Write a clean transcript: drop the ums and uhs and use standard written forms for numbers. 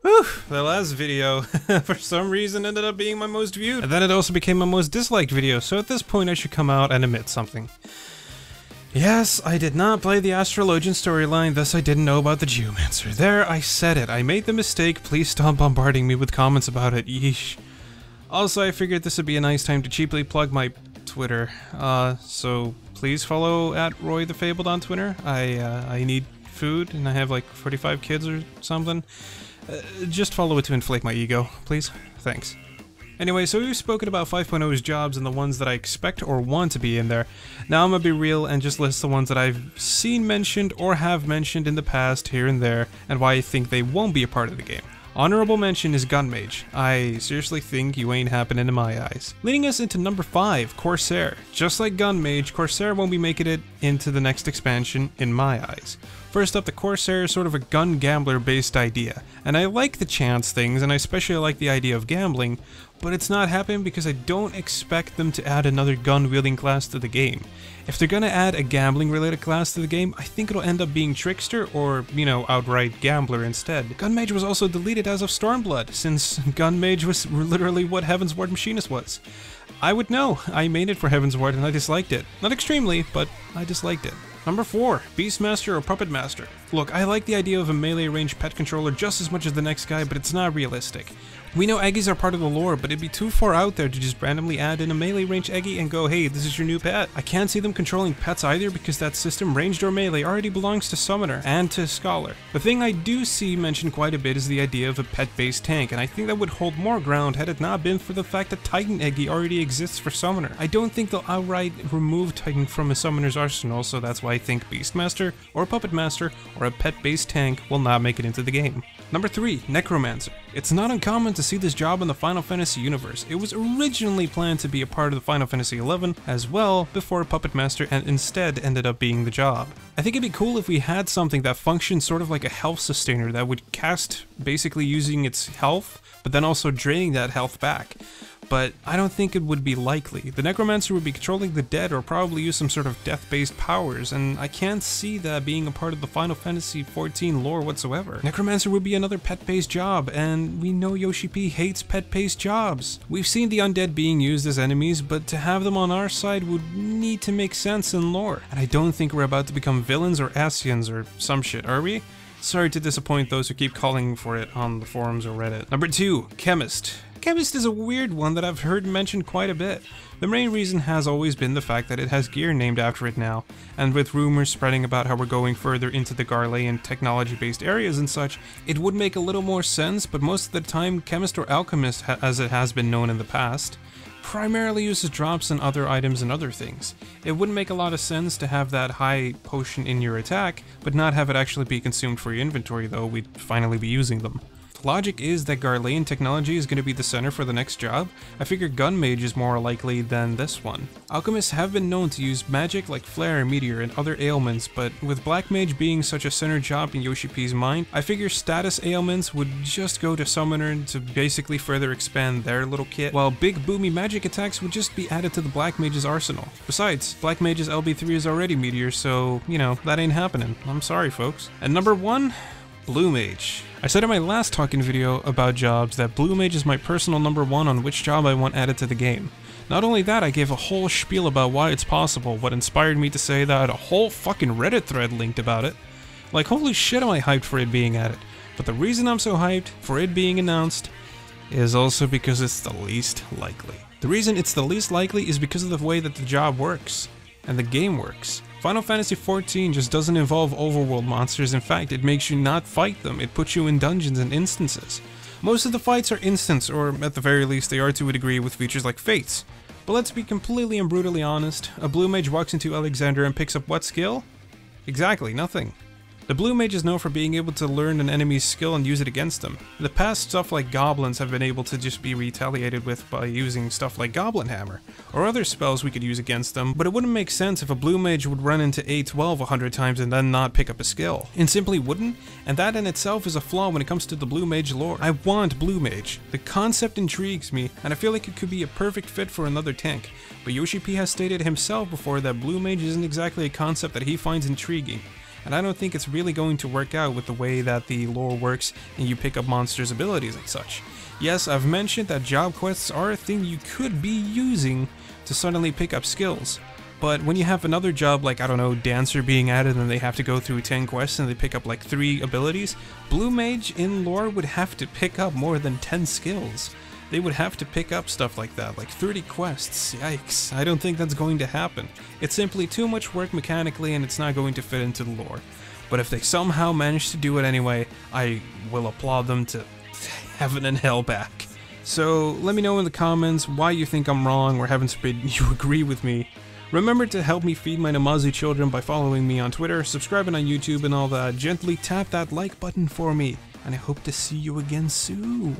Whew, the last video, for some reason, ended up being my most viewed. And then it also became my most disliked video, so at this point I should come out and admit something. Yes, I did not play the Astrologian storyline, thus I didn't know about the Geomancer. There, I said it. I made the mistake. Please stop bombarding me with comments about it. Yeesh. Also, I figured this would be a nice time to cheaply plug my Twitter. So please follow @RoyTheFabled on Twitter. I need food, and I have like 45 kids or something. Just follow it to inflate my ego, please. Thanks. Anyway, so we've spoken about 5.0's jobs and the ones that I expect or want to be in there. Now I'm gonna be real and just list the ones that I've seen mentioned or have mentioned in the past here and there, and why I think they won't be a part of the game. Honorable mention is Gun Mage. I seriously think you ain't happening in my eyes. Leading us into number 5, Corsair. Just like Gun Mage, Corsair won't be making it into the next expansion in my eyes. First up, the Corsair is sort of a gun gambler based idea, and I like the chance things, and I especially like the idea of gambling, but it's not happening because I don't expect them to add another gun wielding class to the game. If they're gonna add a gambling related class to the game, I think it'll end up being Trickster or, you know, outright Gambler instead. Gun Mage was also deleted as of Stormblood, since Gun Mage was literally what Heavensward Machinist was. I would know, I made it for Heavensward and I disliked it. Not extremely, but I disliked it. Number 4, Beastmaster or Puppet Master. Look, I like the idea of a melee range pet controller just as much as the next guy, but it's not realistic. We know Eggies are part of the lore, but it'd be too far out there to just randomly add in a melee range Eggie and go, hey, this is your new pet. I can't see them controlling pets either because that system, ranged or melee, already belongs to Summoner and to Scholar. The thing I do see mentioned quite a bit is the idea of a pet-based tank, and I think that would hold more ground had it not been for the fact that Titan Eggie already exists for Summoner. I don't think they'll outright remove Titan from a Summoner's arsenal, so that's why I think Beastmaster or Puppet Master or a pet-based tank will not make it into the game. Number 3, Necromancer. It's not uncommon to see this job in the Final Fantasy universe. It was originally planned to be a part of the Final Fantasy XI as well before Puppet Master, and instead ended up being the job. I think it'd be cool if we had something that functioned sort of like a health sustainer that would cast basically using its health, but then also draining that health back. But I don't think it would be likely. The Necromancer would be controlling the dead or probably use some sort of death-based powers, and I can't see that being a part of the Final Fantasy XIV lore whatsoever. Necromancer would be another pet-based job, and we know Yoshi P hates pet-based jobs. We've seen the undead being used as enemies, but to have them on our side would need to make sense in lore. And I don't think we're about to become villains or Asians or some shit, are we? Sorry to disappoint those who keep calling for it on the forums or Reddit. Number 2, Chemist. Chemist is a weird one that I've heard mentioned quite a bit. The main reason has always been the fact that it has gear named after it now, and with rumors spreading about how we're going further into the Garlean technology-based areas and such, it would make a little more sense, but most of the time, Chemist or Alchemist, as it has been known in the past, primarily uses drops and other items and other things. It wouldn't make a lot of sense to have that high potion in your attack, but not have it actually be consumed for your inventory, though we'd finally be using them. The logic is that Garlean technology is going to be the center for the next job. I figure Gun Mage is more likely than this one. Alchemists have been known to use magic like Flare, Meteor, and other ailments, but with Black Mage being such a center job in Yoshi P's mind, I figure status ailments would just go to Summoner to basically further expand their little kit, while big boomy magic attacks would just be added to the Black Mage's arsenal. Besides, Black Mage's LB3 is already Meteor, so, you know, that ain't happening. I'm sorry, folks. And number 1, Blue Mage. I said in my last talking video about jobs that Blue Mage is my personal number 1 on which job I want added to the game. Not only that, I gave a whole spiel about why it's possible, what inspired me to say that I had a whole fucking Reddit thread linked about it. Like, holy shit am I hyped for it being added. But the reason I'm so hyped for it being announced is also because it's the least likely. The reason it's the least likely is because of the way that the job works, and the game works. Final Fantasy XIV just doesn't involve overworld monsters. In fact, it makes you not fight them. It puts you in dungeons and instances. Most of the fights are instance, or at the very least they are to a degree with features like Fates. But let's be completely and brutally honest, a Blue Mage walks into Alexandria and picks up what skill? Exactly, nothing. The Blue Mage is known for being able to learn an enemy's skill and use it against them. In the past, stuff like Goblins have been able to just be retaliated with by using stuff like Goblin Hammer, or other spells we could use against them, but it wouldn't make sense if a Blue Mage would run into A12 100 times and then not pick up a skill. It simply wouldn't, and that in itself is a flaw when it comes to the Blue Mage lore. I want Blue Mage. The concept intrigues me, and I feel like it could be a perfect fit for another tank, but Yoshi P has stated himself before that Blue Mage isn't exactly a concept that he finds intriguing. and I don't think it's really going to work out with the way that the lore works and you pick up monsters' abilities and such. Yes, I've mentioned that job quests are a thing you could be using to suddenly pick up skills, but when you have another job like, I don't know, Dancer being added and they have to go through 10 quests and they pick up like 3 abilities, Blue Mage in lore would have to pick up more than 10 skills. They would have to pick up stuff like that, like 30 quests. Yikes, I don't think that's going to happen. It's simply too much work mechanically and it's not going to fit into the lore. But if they somehow manage to do it anyway, I will applaud them to heaven and hell back. So let me know in the comments why you think I'm wrong, or heaven forbid you agree with me. Remember to help me feed my Namazu children by following me on Twitter, subscribing on YouTube and all that. Gently tap that like button for me, and I hope to see you again soon.